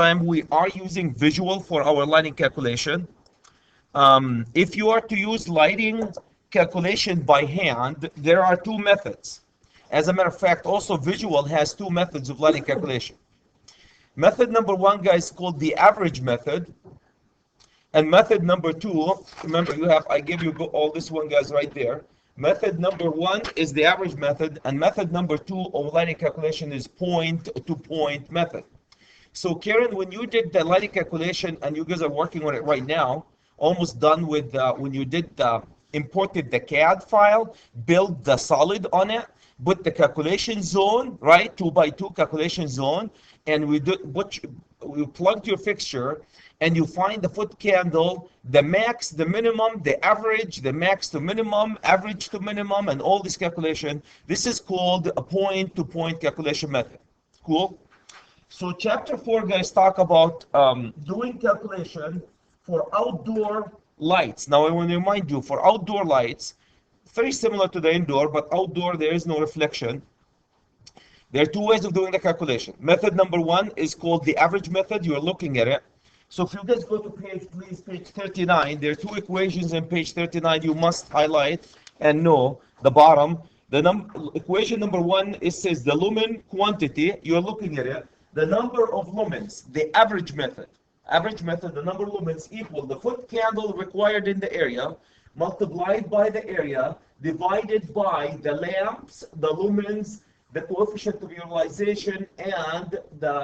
time we are using visual for our lighting calculation. If you are to use lighting calculation by hand, there are two methods. As a matter of fact, also visual has two methods of lighting calculation. Method number one, guys, called the average method. And method number two, remember I gave you all this one, guys, right there. Method number one is the average method, and method number two of lighting calculation is point-to-point method. So Karen, when you did the lighting calculation, and you guys are working on it right now, almost done with when you did imported the CAD file, build the solid on it, put the calculation zone, right, 2x2 calculation zone, and we plugged your fixture, and you find the foot candle, the max, the minimum, the average, the max to minimum, average to minimum, and all this calculation. This is called a point-to-point calculation method. Cool? So chapter 4, guys, talk about doing calculation for outdoor lights. Now, I want to remind you, for outdoor lights, very similar to the indoor, but outdoor there is no reflection. There are two ways of doing the calculation. Method number one is called the average method. You're looking at it. So if you guys go to page 39, there are two equations in page 39 you must highlight and know. The bottom, equation number one, it says the lumen quantity. You're looking at it. The number of lumens, the average method. Average method, the number of lumens equal the foot candle required in the area multiplied by the area divided by the lamps, the lumens, the coefficient of utilization, and the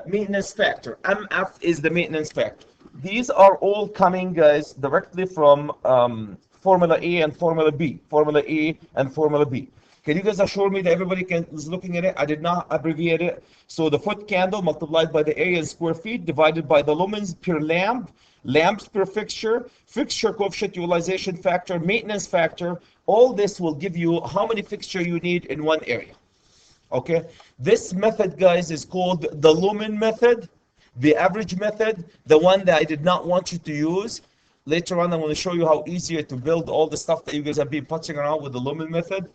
maintenance factor. MF is the maintenance factor. These are all coming, guys, directly from Formula A and Formula B. Formula A and Formula B. Can you guys assure me that everybody is looking at it? I did not abbreviate it. So the foot candle multiplied by the area in square feet divided by the lumens per lamp, lamps per fixture, fixture coefficient utilization factor, maintenance factor. All this will give you how many fixture you need in one area. Okay, this method, guys, is called the Lumen method, the average method, the one that I did not want you to use. Later on, I'm going to show you how easier to build all the stuff that you guys have been putzing around with the Lumen method.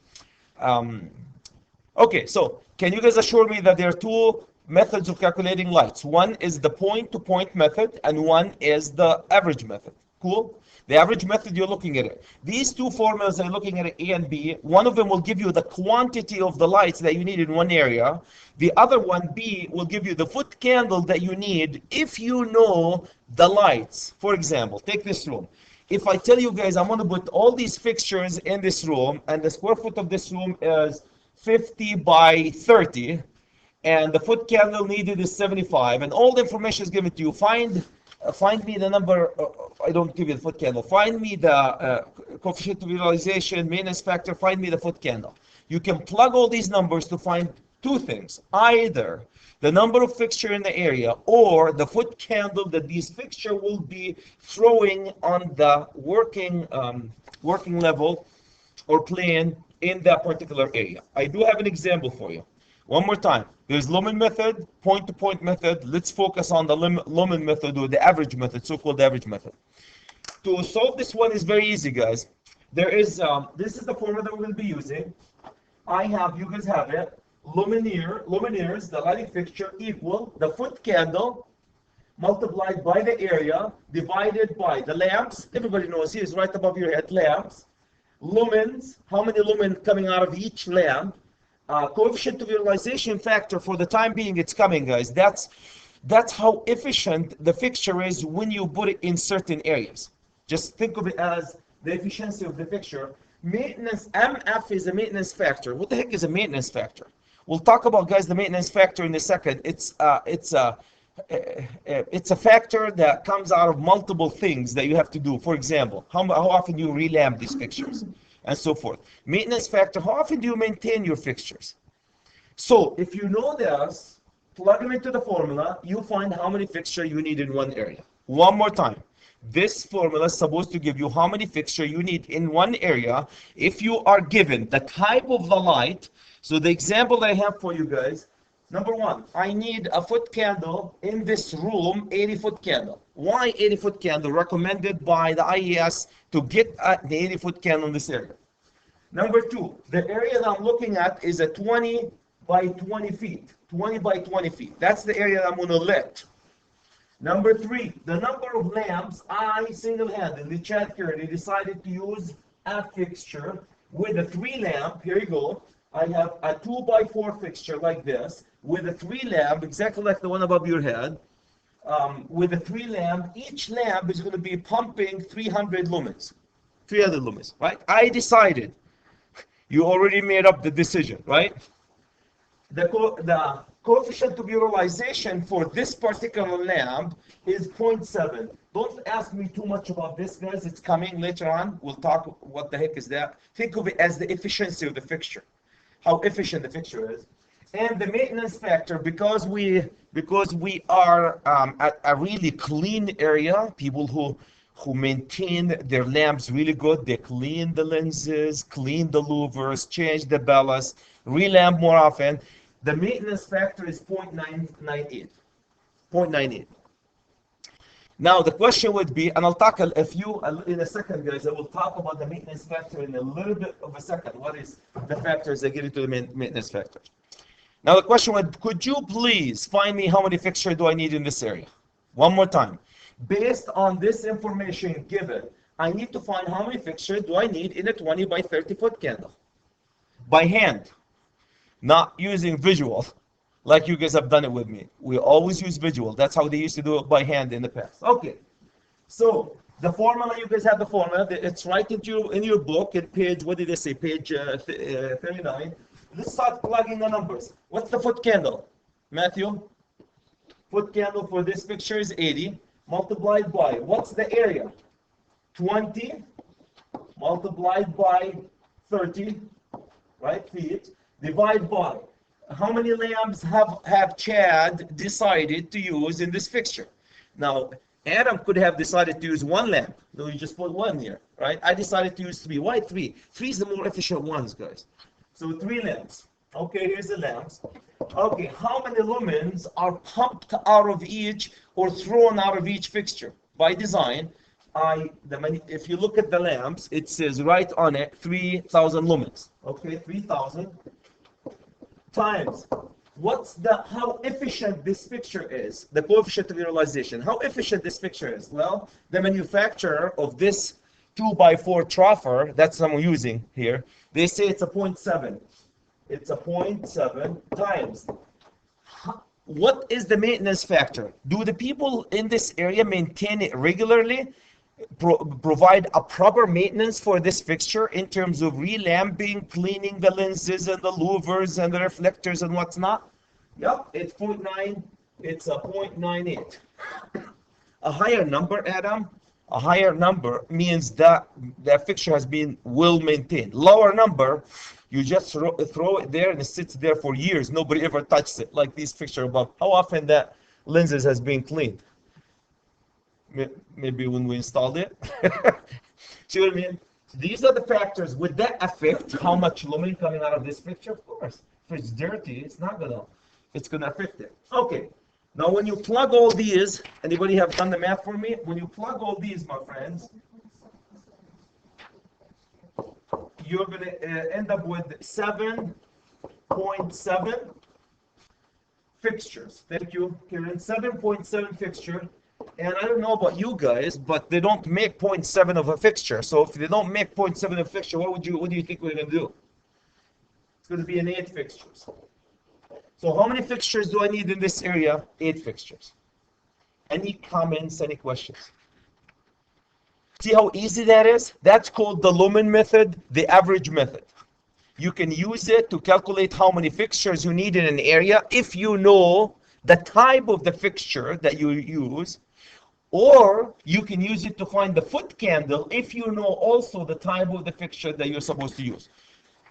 Okay, so can you guys assure me that there are two methods of calculating lights? One is the point-to-point method, and one is the average method. Cool? The average method, you're looking at it. These two formulas are looking at it, A and B. One of them will give you the quantity of the lights that you need in one area. The other one, B, will give you the foot candle that you need if you know the lights. For example, take this room. If I tell you guys I'm going to put all these fixtures in this room, and the square foot of this room is 50 by 30, and the foot candle needed is 75, and all the information is given to you, find me the number, I don't give you the foot candle, find me the coefficient of utilization, maintenance factor, find me the foot candle. You can plug all these numbers to find two things, either the number of fixture in the area or the foot candle that these fixture will be throwing on the working level or plane in that particular area. I do have an example for you. One more time. There's Lumen method, point-to-point method. Let's focus on the Lumen method, or the average method, so-called average method. To solve this one is very easy, guys. There is this is the formula that we're going to be using. You guys have it. Luminaires, the lighting fixture, equal the foot candle multiplied by the area divided by the lamps. Everybody knows here is right above your head. Lamps, lumens. How many lumen coming out of each lamp? Coefficient of utilization factor. For the time being, it's coming, guys. That's how efficient the fixture is when you put it in certain areas. Just think of it as the efficiency of the fixture. Maintenance, MF is a maintenance factor. What the heck is a maintenance factor? We'll talk about, guys, the maintenance factor in a second. It's a factor that comes out of multiple things that you have to do. For example, how often do you relamp these fixtures? And so forth. Maintenance factor, how often do you maintain your fixtures? So if you know this, plug them into the formula, you find how many fixture you need in one area. One more time. This formula is supposed to give you how many fixture you need in one area if you are given the type of the light. So the example that I have for you guys, number one, I need a foot candle in this room, 80-foot candle. Why 80-foot candle? Recommended by the IES to get the 80-foot candle in this area. Number two, the area that I'm looking at is a 20 by 20 feet. 20 by 20 feet. That's the area I'm going to lit. Number 3, the number of lamps. I single-handedly, Chad Curry, decided to use a fixture with a 3 lamp. Here you go. I have a 2 by 4 fixture like this with a 3 lamp, exactly like the one above your head. With a 3 lamp, each lamp is going to be pumping 300 lumens. 300 lumens, right? I decided. You already made up the decision, right? The coefficient of utilization for this particular lamp is 0.7. Don't ask me too much about this, guys. It's coming later on. We'll talk what the heck is that. Think of it as the efficiency of the fixture, how efficient the fixture is. And the maintenance factor, because we are at a really clean area, people who maintain their lamps really good, they clean the lenses, clean the louvers, change the ballast, relamp more often. The maintenance factor is 0.998. 0.98. Now the question would be, and I'll talk in a second, guys. I will talk about the maintenance factor in a little bit of a second. What is the factors that get into the maintenance factor? Now the question would, could you please find me how many fixtures do I need in this area? One more time. Based on this information given, I need to find how many fixtures do I need in a 20 by 30 foot candle. By hand. Not using visual, like you guys have done it with me. We always use visual. That's how they used to do it by hand in the past. Okay, so the formula, you guys have the formula. It's right in your book at page, what did they say, page 39. Let's start plugging the numbers. What's the foot candle, Matthew? Foot candle for this fixture is 80, multiplied by, what's the area? 20 multiplied by 30, right, feet. Divide by how many lamps have Chad decided to use in this fixture. Now, Adam could have decided to use 1 lamp. No, you just put 1 here, right? I decided to use 3. Why 3? 3 is the more efficient ones, guys. So 3 lamps. Okay, here's the lamps. Okay, how many lumens are pumped out of each or thrown out of each fixture? By design, if you look at the lamps, it says right on it 3,000 lumens. Okay, 3,000. Times how efficient this fixture is, the coefficient of utilization, how efficient this fixture is. Well, the manufacturer of this 2 by 4 troffer, that's what I'm using here, they say it's a 0.7. It's a 0.7 times. What is the maintenance factor? Do the people in this area maintain it regularly? Provide a proper maintenance for this fixture in terms of relamping, cleaning the lenses and the louvers and the reflectors and what's not? Yep, it's 0.9. It's a 0.98. A higher number, Adam, a higher number means that the fixture has been well maintained. Lower number, you just throw it there and it sits there for years. Nobody ever touches it, like this fixture above. How often that lenses has been cleaned? Maybe when we installed it. See what I mean? These are the factors. Would that affect how much lumen coming out of this picture? Of course. If it's dirty, it's gonna affect it. Okay. Now when you plug all these, anybody have done the math for me? When you plug all these, my friends, you're gonna end up with 7.7 fixtures. Thank you, Karen. 7.7 fixture. And I don't know about you guys, but they don't make 0.7 of a fixture. So if they don't make 0.7 of a fixture, what do you think we're going to do? It's going to be an 8 fixtures. So how many fixtures do I need in this area? 8 fixtures. Any comments, any questions? See how easy that is? That's called the Lumen method, the average method. You can use it to calculate how many fixtures you need in an area if you know the type of the fixture that you use. Or you can use it to find the foot candle if you know also the type of the fixture that you're supposed to use.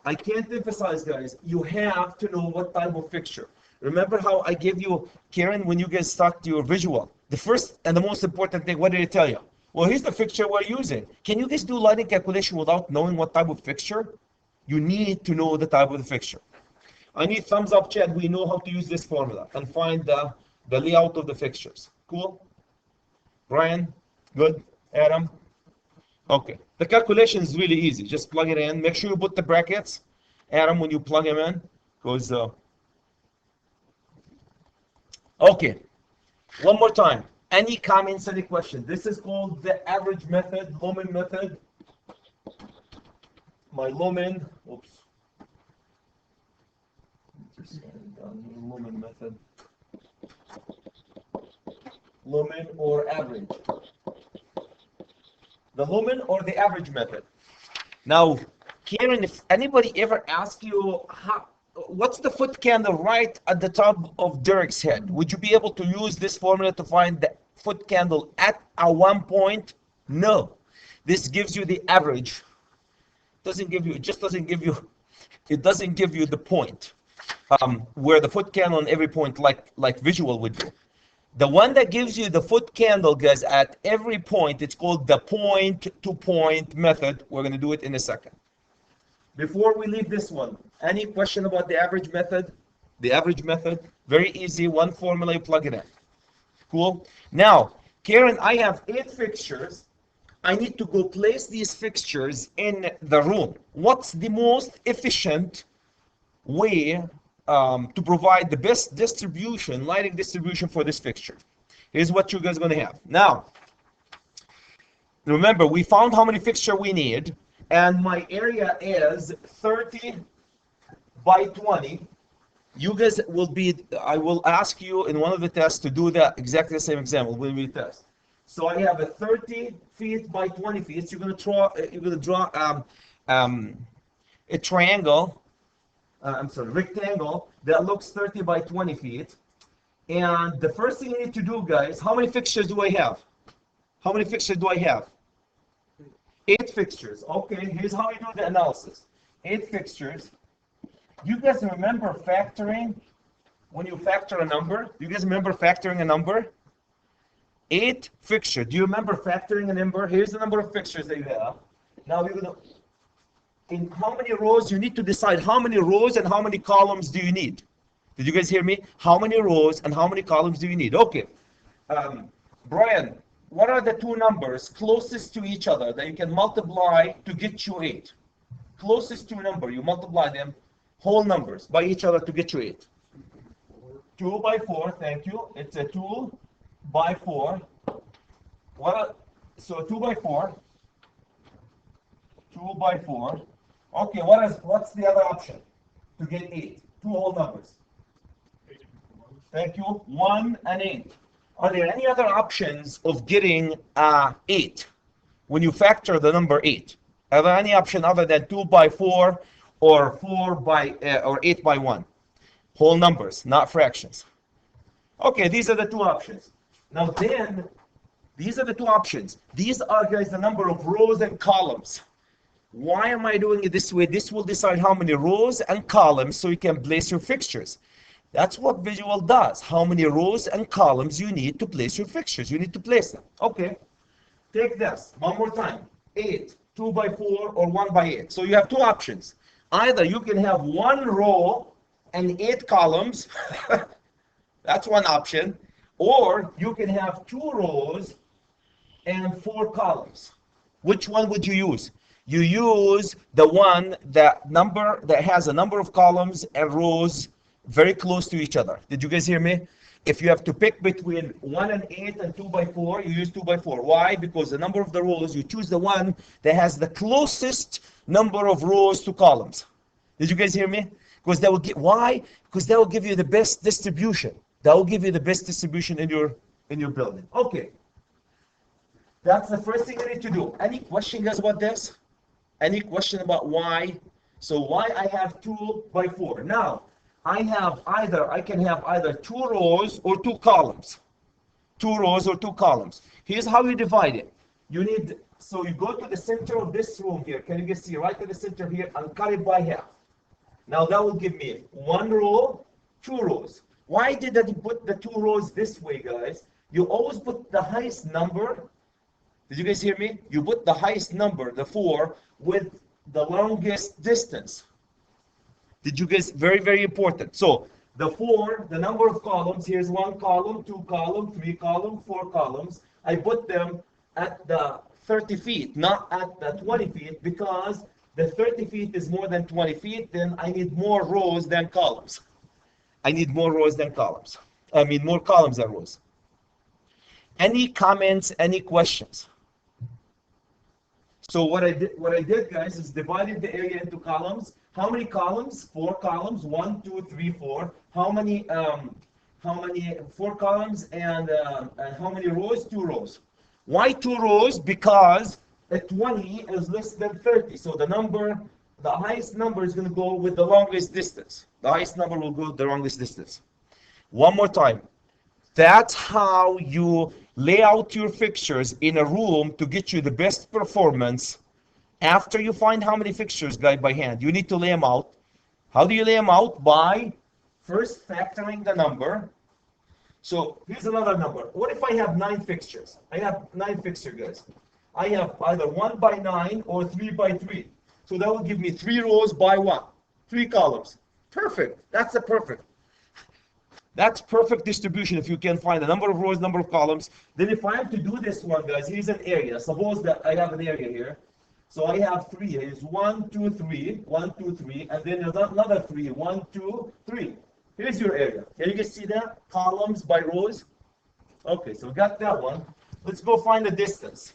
I can't emphasize, guys, you have to know what type of fixture. Remember how I gave you, Karen, when you guys start your visual, the first and the most important thing, what did I tell you? Well, here's the fixture we're using. Can you guys do lighting calculation without knowing what type of fixture? You need to know the type of the fixture. I need thumbs up, Chad. We know how to use this formula and find the layout of the fixtures. Cool? Brian? Good? Adam? Okay. The calculation is really easy. Just plug it in. Make sure you put the brackets. Adam, when you plug them in, because Okay, one more time. Any comments, any questions? This is called the average method, Lumen method. My Lumen, oops. Lumen method. Lumen or average. The Lumen or the average method. Now, Karen, if anybody ever asks you what's the foot candle right at the top of Derek's head, would you be able to use this formula to find the foot candle at a one point? No. This gives you the average. It just doesn't give you the point where the foot candle on every point like visual would do. The one that gives you the foot candle, guys, at every point, it's called the point-to-point method. We're going to do it in a second. Before we leave this one, any question about the average method? The average method, very easy, one formula, you plug it in. Cool. Now, Karen, I have 8 fixtures. I need to go place these fixtures in the room. What's the most efficient way to provide the best distribution, lighting distribution for this fixture? Here's what you guys are going to have. Now, remember, we found how many fixtures we need, and my area is 30 by 20. You guys will be, I will ask you in one of the tests to do that exactly the same example when we test. So I have a 30 feet by 20 feet. So you're going to draw a triangle. Rectangle that looks 30 by 20 feet. And the first thing you need to do, guys, how many fixtures do I have? How many fixtures do I have? 8 fixtures. Okay, here's how you do the analysis. 8 fixtures. You guys remember factoring? When you factor a number, you guys remember factoring a number? 8 fixtures. Do you remember factoring a number? Here's the number of fixtures that you have. Now we're going to, in how many rows, you need to decide how many rows and how many columns do you need. Did you guys hear me? How many rows and how many columns do you need? Okay. Brian, what are the 2 numbers closest to each other that you can multiply to get you 8? Closest to a number, you multiply them, whole numbers, by each other to get you 8. 2 by 4, thank you. It's a 2 by 4. So 2 by 4. 2 by 4. Okay, what's the other option to get 8? 2 whole numbers. Thank you. 1 and 8. Are there any other options of getting 8 when you factor the number 8? Are there any option other than 2 by 4 or 4 by or 8 by 1? Whole numbers, not fractions. Okay, these are the 2 options. Now then, these are the 2 options. These are, guys, the number of rows and columns. Why am I doing it this way? This will decide how many rows and columns so you can place your fixtures. That's what visual does. How many rows and columns you need to place your fixtures. You need to place them. Okay. Take this one more time. 8, 2 by 4 or 1 by 8. So you have 2 options. Either you can have 1 row and 8 columns. That's one option. Or you can have 2 rows and 4 columns. Which one would you use? You use the one that has a number of columns and rows very close to each other. Did you guys hear me? If you have to pick between 1 and 8 and 2 by 4, you use 2 by 4. Why? Because the number of the rows, you choose the one that has the closest number of rows to columns. Did you guys hear me? Because that will get, why? Because that will give you the best distribution. That will give you the best distribution in your building. Okay. That's the first thing you need to do. Any question, guys, about this? Any question about why? So why I have 2 by 4? Now, I can have either 2 rows or 2 columns. 2 rows or 2 columns. Here's how you divide it. So you go to the center of this room here. Can you guys see right to the center here and cut it by half? Now that will give me 1 row, 2 rows. Why did I put the 2 rows this way, guys? You always put the highest number. Did you guys hear me? You put the highest number, the 4, with the longest distance. Did you guys? Very, very important. So the 4, the number of columns, here's 1 column, 2 column, 3 column, 4 columns. I put them at the 30 feet, not at the 20 feet, because the 30 feet is more than 20 feet, then I need more rows than columns. I need more rows than columns. I mean, more columns than rows. Any comments, any questions? So what I did, guys, is divided the area into columns. How many columns? 4 columns. 1, 2, 3, 4. How many? 4 columns and how many rows? 2 rows. Why 2 rows? Because a 20 is less than 30. So the highest number is going to go with the longest distance. The highest number will go the longest distance. One more time. That's how you lay out your fixtures in a room to get you the best performance. After you find how many fixtures, guys, by hand, you need to lay them out. How do you lay them out? By first factoring the number. So here's another number. What if I have 9 fixtures? I have 9 fixtures, guys. I have either 1 by 9 or 3 by 3. So that will give me 3 rows by 1. 3 columns. Perfect. That's a perfect. That's perfect distribution if you can find the number of rows, number of columns. Then if I have to do this one, guys, here's an area. Suppose that I have an area here. So I have 3. Here's 1, 2, 3, 1, 2, 3, and then there's another 3, 1, 2, 3. Here's your area. Can you guys see that? Columns by rows. Okay, so we got that one. Let's go find the distance.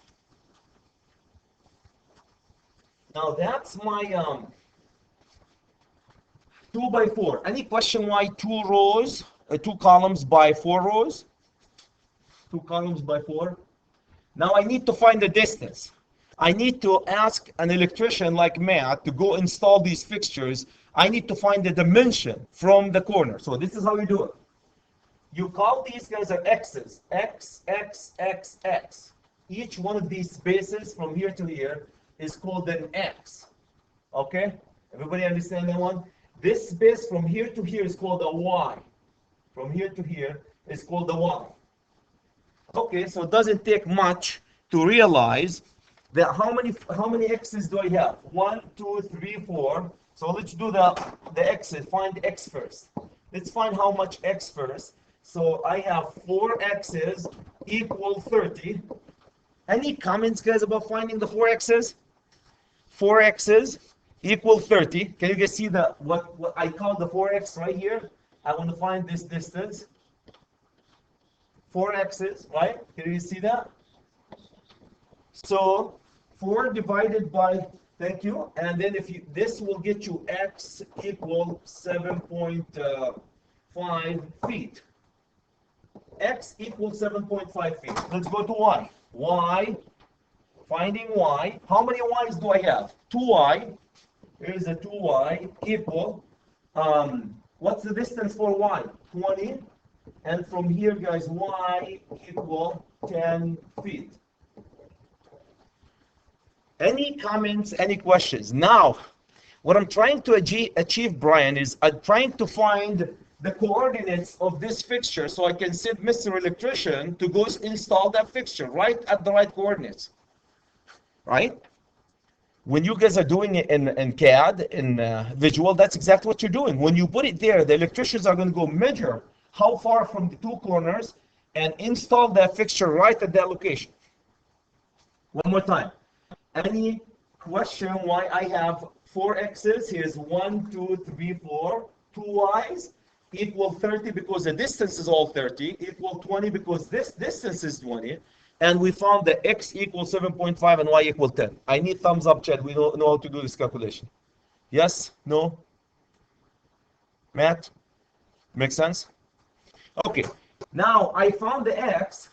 Now that's my 2 by 4. Any question why 2 rows? 2 columns by 4 rows? 2 columns by 4. Now I need to find the distance. I need to ask an electrician like Matt to go install these fixtures. I need to find the dimension from the corner. So this is how you do it. You call these guys are x's. X, X, X, X. Each one of these spaces from here to here is called an X. Okay? Everybody understand that one? This space from here to here is called a Y. From here to here is called a Y. Okay, so it doesn't take much to realize that how many X's do I have? 1, 2, 3, 4. So let's do the X's. Find X first. Let's find how much X first. So I have 4 X's equal 30. Any comments, guys, about finding the 4 X's? 4 X's equal 30. Can you guys see what I call the 4X right here? I want to find this distance. 4 X's, right? Can you see that? So 4 divided by, thank you, and then this will get you X equal 7.5 feet. X equals 7.5 feet. Let's go to Y. Y, finding Y. How many Y's do I have? 2Y. Here's a 2Y equal, what's the distance for Y? 20. And from here, guys, Y equal 10 feet. Any comments, any questions? Now, what I'm trying to achieve, Brian, is I'm trying to find the coordinates of this fixture so I can send Mr. Electrician to go install that fixture right at the right coordinates. Right? When you guys are doing it in CAD, in Visual, that's exactly what you're doing. When you put it there, the electricians are going to go measure how far from the 2 corners and install that fixture right at that location. One more time. Any question why I have 4 X's? Here's 1, 2, 3, 4. 2 Y's equal 30 because the distance is all 30. Equal 20 because this distance is 20. And we found that X equals 7.5 and Y equal 10. I need thumbs up, Chad. We don't know how to do this calculation. Yes? No? Matt? Makes sense? Okay. Now, I found the X.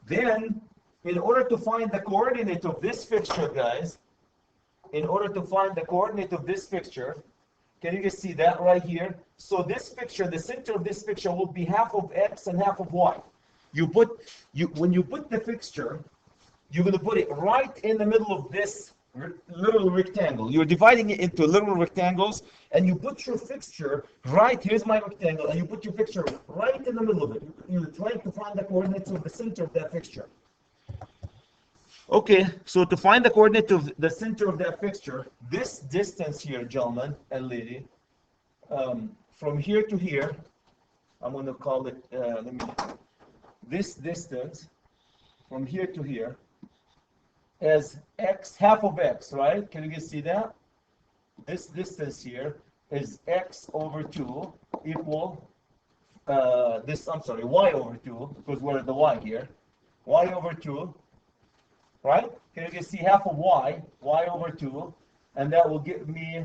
Then, in order to find the coordinate of this fixture, guys, in order to find the coordinate of this fixture, can you guys see that right here? So this fixture, the center of this fixture will be half of X and half of Y. When you put the fixture, you're going to put it right in the middle of this little rectangle. You're dividing it into little rectangles, and you put your fixture right, here's my rectangle, and you put your fixture right in the middle of it. You're trying to find the coordinates of the center of that fixture. Okay, so to find the coordinate of the center of that fixture, this distance here, gentlemen and lady, from here to here, I'm going to call it, this distance from here to here is X, half of X, right? Can you guys see that? This distance here is X over 2 equal I'm sorry, y over 2, because we're at the y here. Y over 2, right? Here you can see half of y over 2, and that will give me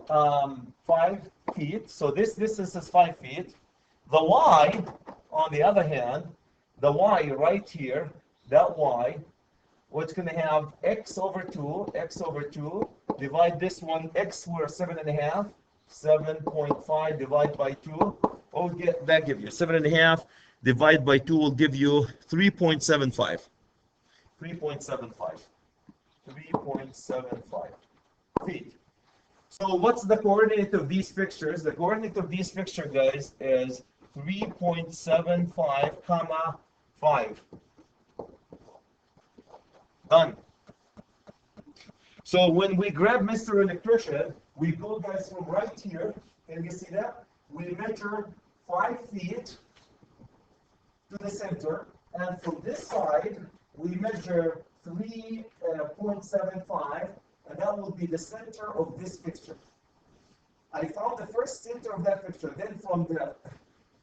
5 feet. So this distance is 5 feet. The y, on the other hand, the y right here, that y, what's going to have x over 2, divide this one, x we're 7.5, 7.5 divide by 2, what will that give you? 7.5 divide by 2 will give you 3.75. 3.75 feet. So what's the coordinate of these fixtures? The coordinate of these fixtures, guys, is 3.75 comma 5. Done. So when we grab Mr. Electrician, we go, guys, from right here. Can you see that? We measure 5 feet to the center, and from this side, we measure 3.75, and that will be the center of this fixture. I found the first center of that fixture. Then from the,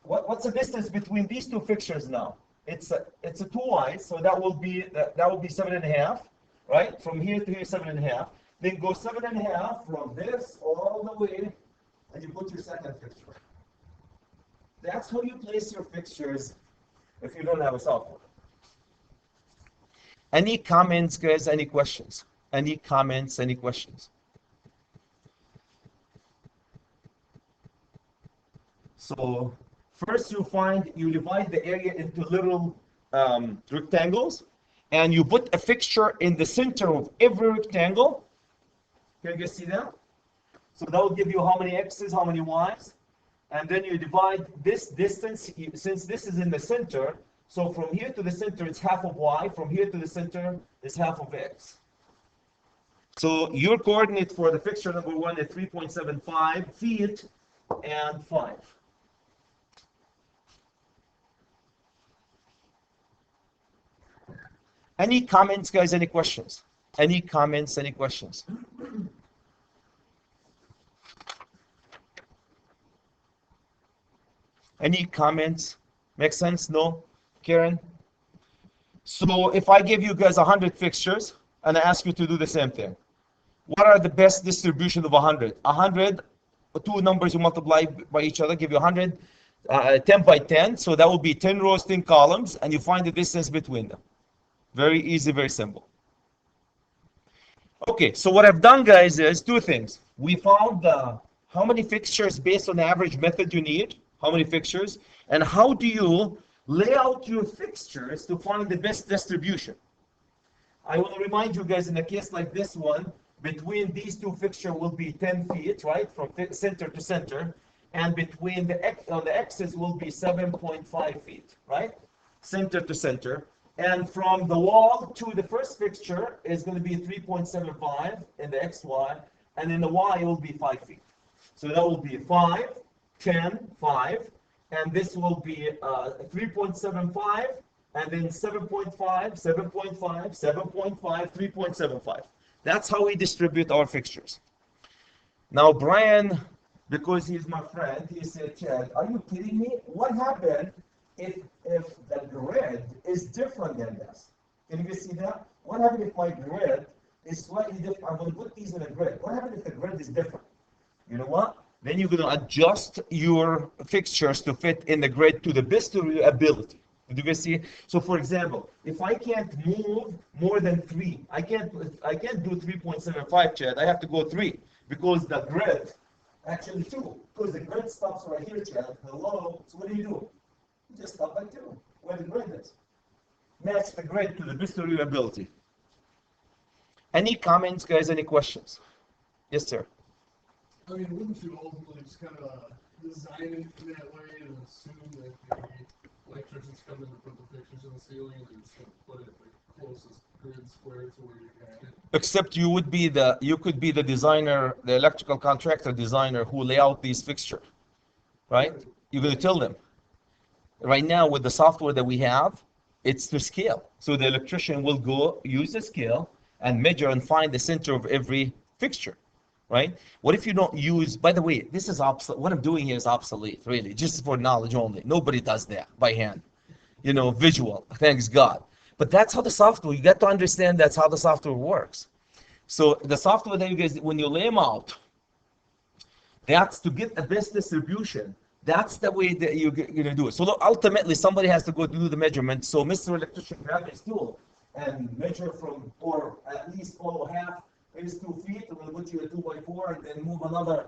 what's the distance between these two fixtures now? It's a 2y, so that will be 7.5, right? From here to here, 7.5. Then go 7.5 from this all the way, and you put your second fixture. That's how you place your fixtures if you don't have a software. Any comments, guys? Any questions? Any comments? Any questions? So first you divide the area into little rectangles, and you put a fixture in the center of every rectangle. Can you guys see that? So that will give you how many x's, how many y's, and then you divide this distance, since this is in the center, so from here to the center it's half of y, from here to the center is half of x. So your coordinate for the fixture number 1 is 3.75 feet and 5. Any comments, guys? Any questions? Any comments? Any questions? Any comments? Make sense? No? Karen? So if I give you guys 100 fixtures and I ask you to do the same thing, what are the best distribution of 100? 100, two numbers you multiply by each other, give you 100, 10 by 10. So that will be 10 rows, 10 columns, and you find the distance between them. Very easy, very simple. Okay, so what I've done, guys, is two things. We found how many fixtures based on the average method you need, how many fixtures, and how do you lay out your fixtures to find the best distribution. I will remind you guys, in a case like this one, between these two fixtures will be 10 feet, right, from center to center, and between the x's will be 7.5 feet, right, center to center. And from the wall to the first fixture is going to be 3.75 in the xy, and in the y it will be 5 feet. So that will be 5, 10, 5, and this will be 3.75, and then 7.5, 7.5, 7.5, 3.75. That's how we distribute our fixtures. Now Brian, because he's my friend, he said, Chad, are you kidding me? What happened if the grid is different than this? Can you see that? What happened if my grid is slightly different? I'm going to put these in a grid. What happened if the grid is different? You know what? Then you're going to adjust your fixtures to fit in the grid to the best of your ability. Did you guys see? So for example, if I can't move more than 3, I can't do 3.75, Chad. I have to go 3 because the grid, actually 2, because the grid stops right here, Chad. Hello. So what do? You just stop by 2, where the grid is. Match the grid to the best of your ability. Any comments, guys? Any questions? Yes, sir. I mean, wouldn't you ultimately just kind of design it in that way and assume that the electricians come in to put the fixtures in the ceiling and just put it the closest grid square to where you had it? Except you could be the designer, the electrical contractor designer who lay out these fixtures, right? You're going to tell them. Right now, with the software that we have, it's to scale. So the electrician will go use the scale and measure and find the center of every fixture. right? What if you don't use, by the way, this is obsolete. What I'm doing here is obsolete, really, just for knowledge only. Nobody does that by hand, visual, thanks God. But that's how the software, you got to understand that's how the software works. So the software that you guys, when you lay them out, that's to get the best distribution. That's the way that you're going to do it. So look, ultimately, somebody has to go do the measurement. So Mr. Electrician, grab his tool and measure from, or at least follow half is 2 feet. I'm going to put you a 2x4 and then move another,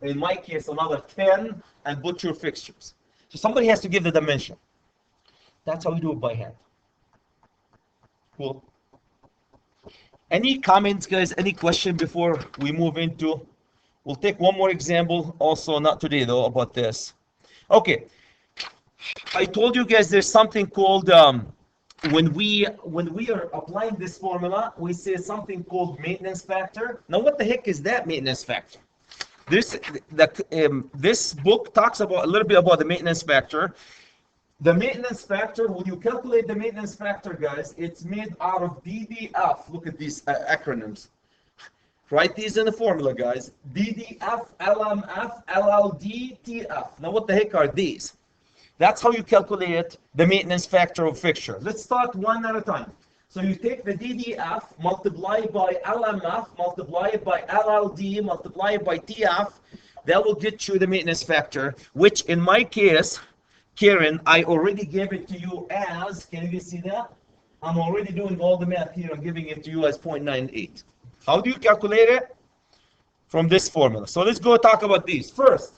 in my case, another 10 and put your fixtures. So somebody has to give the dimension. That's how we do it by hand. Cool. Any comments, guys? Any question before we move into? We'll take one more example, also not today though, about this. Okay, I told you guys there's something called when we are applying this formula, we say something called maintenance factor. Now, what the heck is that maintenance factor? This book talks about a little bit about the maintenance factor. The maintenance factor, when you calculate the maintenance factor, guys, it's made out of DDF. Look at these acronyms. Write these in the formula, guys. DDF, LMF, LLD, TF. Now, what the heck are these? That's how you calculate the maintenance factor of fixture. Let's start one at a time. So you take the DDF, multiply it by LMF, multiply it by LLD, multiply it by TF. That will get you the maintenance factor, which in my case, Karen, I already gave it to you as, can you see that? I'm already doing all the math here. I'm giving it to you as 0.98. How do you calculate it? From this formula. So let's go talk about these. First,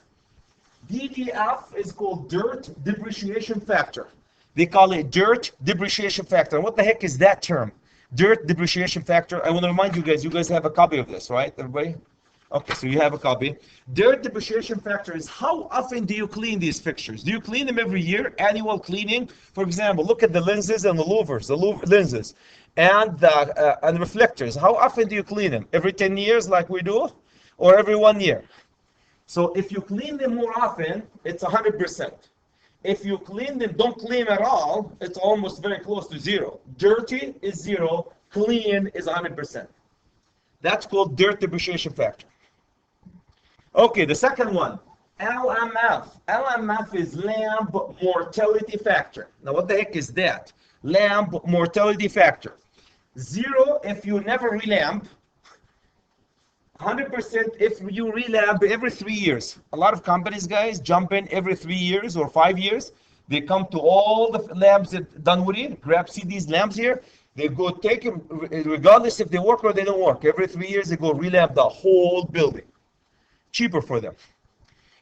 DDF is called dirt depreciation factor. They call it dirt depreciation factor. And what the heck is that term? Dirt depreciation factor. I want to remind you guys have a copy of this, right, everybody? Okay, so you have a copy. Dirt depreciation factor is how often do you clean these fixtures? Do you clean them every year? Annual cleaning? For example, look at the lenses and the louvers, lenses, and the reflectors. How often do you clean them? Every 10 years like we do? Or every 1 year? So if you clean them more often, it's 100%. If you clean them, don't clean at all, it's almost very close to zero. Dirty is 0, clean is 100%. That's called dirt depreciation factor. Okay, the second one, LMF. LMF is lamb mortality factor. Now, what the heck is that? Lamb mortality factor. 0 if you never relamp. 100% if you relamp every 3 years. A lot of companies, guys, jump in every 3 years or 5 years. They come to all the lamps at Dunwoody, see these lamps here. They go take them, regardless if they work or they don't work. Every 3 years, they go relamp the whole building. Cheaper for them.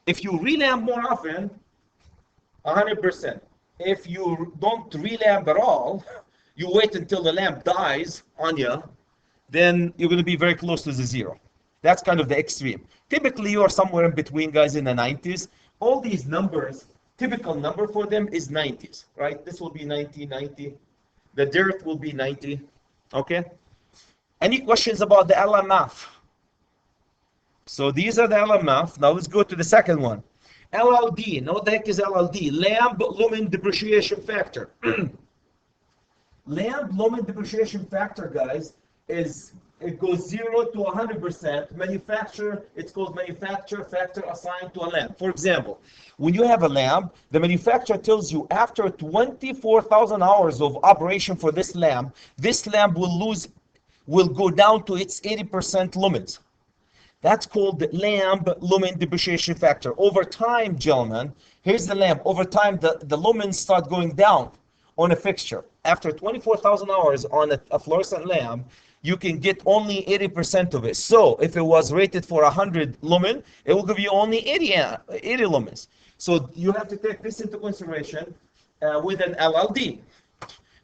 If you relamp more often, 100%. If you don't relamp at all, you wait until the lamp dies on you, then you're going to be very close to the 0. That's kind of the extreme. Typically, you are somewhere in between, guys, in the 90s. All these numbers, typical number for them is 90s, right? This will be 90, 90. The dirt will be 90, okay? Any questions about the LMF? So these are the LMF. Now let's go to the second one. LLD. Now what the heck is LLD? Lamb lumen depreciation factor. Lamb lumen depreciation factor, guys, it goes 0 to 100%. Manufacturer, it's called manufacturer factor assigned to a lamp. For example, when you have a lamp, the manufacturer tells you after 24,000 hours of operation for this lamp will go down to its 80% lumens. That's called the lamp lumen depreciation factor. Over time, gentlemen, here's the lamp. Over time, the lumens start going down on a fixture. After 24,000 hours on a fluorescent lamp, you can get only 80% of it. So if it was rated for 100 lumen, it will give you only 80 lumens. So you have to take this into consideration with an LLD.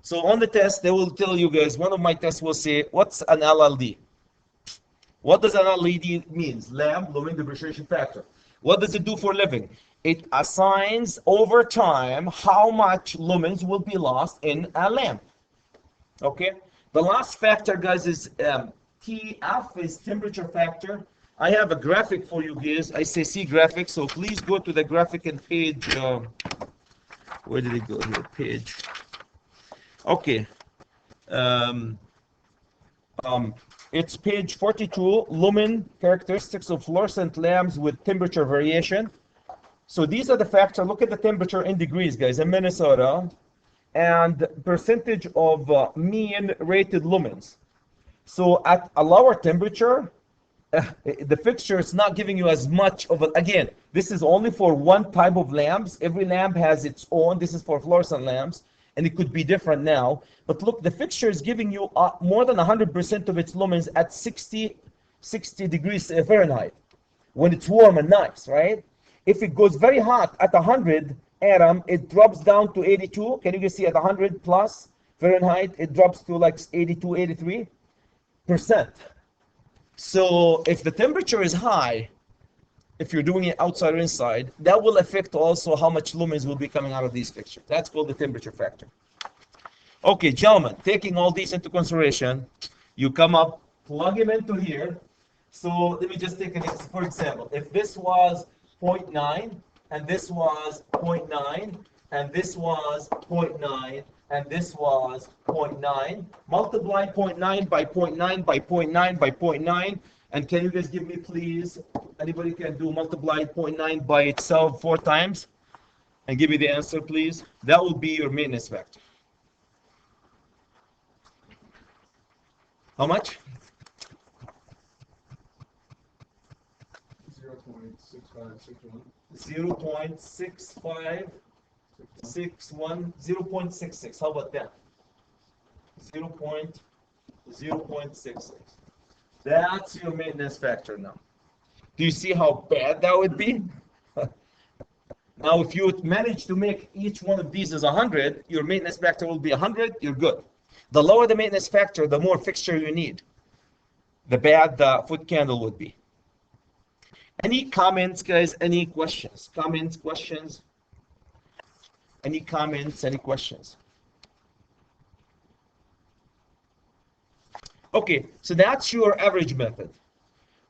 So on the test, they will tell you guys, one of my tests will say, what's an LLD? What does an LLD means? Lamp lumen depreciation factor. What does it do for living? It assigns over time how much lumens will be lost in a lamp. Okay? The last factor, guys, is TF, is temperature factor. I have a graphic for you guys. I say see graphic, so please go to the graphic and page. Where did it go here? Page. Okay. It's page 42, Lumen characteristics of fluorescent lamps with temperature variation. So these are the factors. Look at the temperature in degrees, guys, in Minnesota, and percentage of mean rated lumens. So at a lower temperature, the fixture is not giving you as much of a, again, this is only for one type of lamps. Every lamp has its own. This is for fluorescent lamps, and it could be different now. But look, the fixture is giving you more than 100% of its lumens at 60 degrees Fahrenheit, when it's warm and nice, right? If it goes very hot at 100, Adam, it drops down to 82. Can you guys see at 100 plus Fahrenheit, it drops to like 82, 83%. So if the temperature is high, if you're doing it outside or inside, that will affect also how much lumens will be coming out of these fixtures. That's called the temperature factor. Okay, gentlemen, taking all these into consideration, you come up, plug them into here. So let me just take for example, if this was 0.9, and this was 0.9, and this was 0.9, and this was 0.9, multiply 0.9 by 0.9 by 0.9 by 0.9, and can you guys give me, please, anybody can do multiply 0.9 by itself 4 times, and give me the answer, please. That will be your maintenance factor. How much? 0.6561. 0.6561, 0.66. How about that? 0.66. That's your maintenance factor now. Do you see how bad that would be? Now, if you manage to make each one of these as 100, your maintenance factor will be 100, you're good. The lower the maintenance factor, the more fixture you need. The bad the foot candle would be. Any comments, guys? Any questions? Comments, questions? Any comments, any questions? Okay, so that's your average method.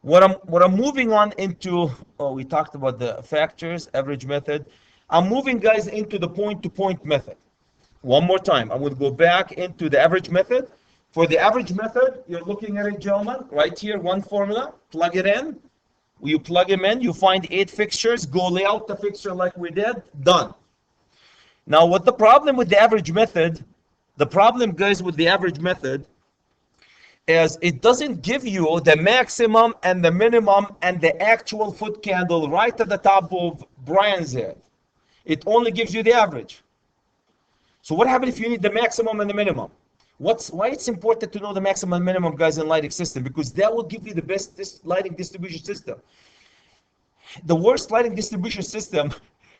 What I'm moving on into, we talked about the factors, average method. I'm moving, guys, into the point-to-point method. One more time, I'm going to go back into the average method. For the average method, you're looking at it, gentlemen, right here, one formula, plug it in. You plug them in, you find 8 fixtures, go lay out the fixture like we did, done. Now, what the problem with the average method, guys, with the average method, is it doesn't give you the maximum and the minimum and the actual foot candle right at the top of Brian's head. It only gives you the average. So what happens if you need the maximum and the minimum? Why it's important to know the maximum and minimum, guys, in lighting system? Because that will give you the best lighting distribution system. The worst lighting distribution system,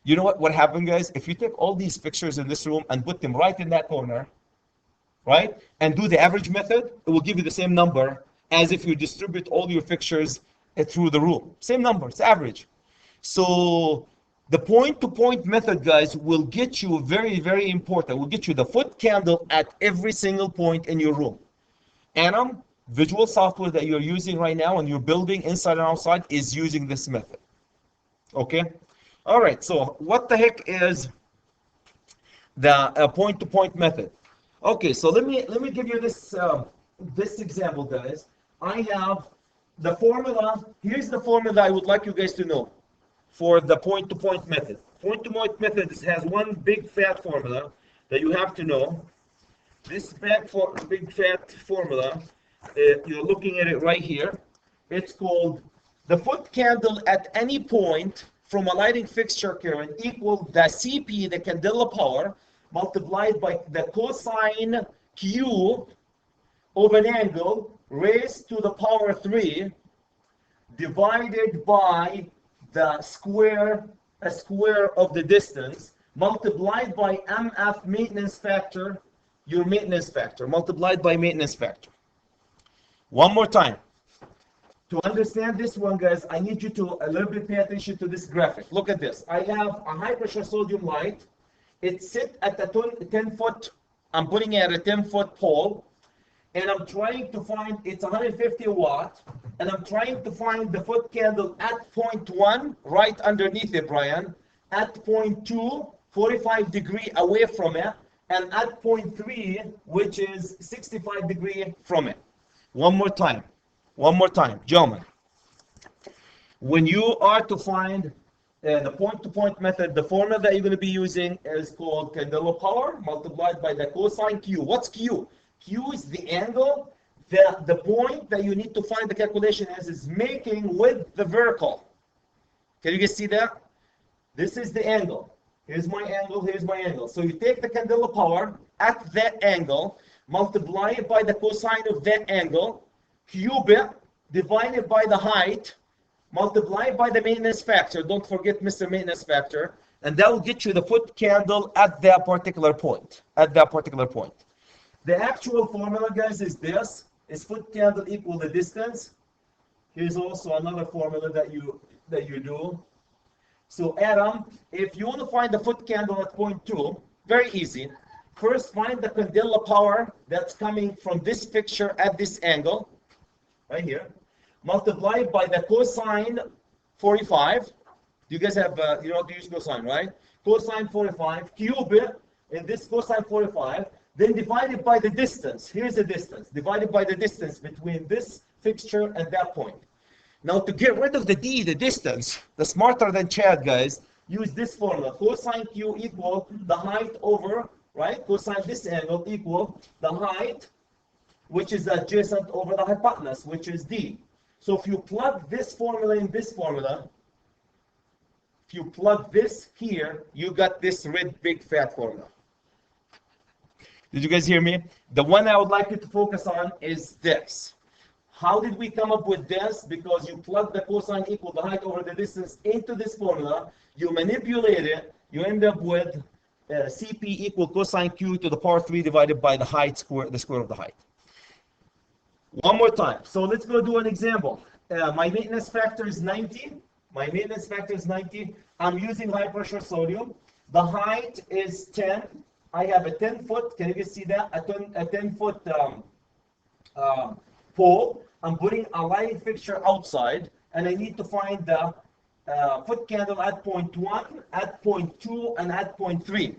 you know what happened, guys? If you take all these fixtures in this room and put them right in that corner, right, and do the average method, it will give you the same number as if you distribute all your fixtures through the room. Same number, it's average. So the point-to-point method, guys, will get you very, very important. Will get you the foot candle at every single point in your room. Anim, visual software that you're using right now and you're building inside and outside is using this method. Okay? All right, so what the heck is the point-to-point method? Okay, so let me give you this this example, guys. I have the formula. Here's the formula I would like you guys to know for the point-to-point method. Point-to-point method has one big fat formula that you have to know. This big fat formula, you're looking at it right here. It's called the foot candle at any point from a lighting fixture current equal the CP, the candela power, multiplied by the cosine Q of an angle raised to the power 3 divided by the square of the distance multiplied by MF maintenance factor, your maintenance factor, multiplied by maintenance factor. One more time. To understand this one, guys, I need you to a little bit pay attention to this graphic. Look at this. I have a high pressure sodium light. It's set at a 10 foot, I'm putting it at a 10-foot pole, and I'm trying to find, it's 150 watt, and I'm trying to find the foot candle at point 1, right underneath it, Brian, at point 2, 45 degree away from it, and at point 3, which is 65 degree from it. One more time. One more time, gentlemen. When you are to find the point-to-point method, the formula that you're going to be using is called candela power multiplied by the cosine Q. What's Q? Q is the angle that the point that you need to find the calculation is making with the vertical. Can you guys see that? This is the angle. Here's my angle, here's my angle. So you take the candela power at that angle, multiply it by the cosine of that angle, cube it, divide it by the height, multiply it by the maintenance factor. Don't forget Mr. Maintenance Factor. And that will get you the foot candle at that particular point. At that particular point. The actual formula, guys, is this. Is foot candle equal the distance? Here's also another formula that you do. So Adam, if you want to find the foot candle at point 2, very easy. First, find the candela power that's coming from this fixture at this angle, right here. Multiply by the cosine 45. You guys have, you know how to use cosine, right? Cosine 45, cube it in this cosine 45, then divide it by the distance. Here's the distance. Divided by the distance between this fixture and that point. Now to get rid of the d, the distance, the smarter than Chad guys, use this formula. Cosine q equal the height over, right? Cosine this angle equal the height, which is adjacent over the hypotenuse, which is d. So if you plug this formula in this formula, if you plug this here, you got this red big fat formula. Did you guys hear me? The one I would like you to focus on is this. How did we come up with this? Because you plug the cosine equal the height over the distance into this formula, you manipulate it, you end up with Cp equal cosine q to the power 3 divided by the height square, the square of the height. One more time. So let's go do an example. My maintenance factor is 90. My maintenance factor is 90. I'm using high pressure sodium. The height is 10. I have a 10 foot, can you guys see that? A 10 foot pole. I'm putting a light fixture outside, and I need to find the foot candle at point 1, at point 2, and at point 3.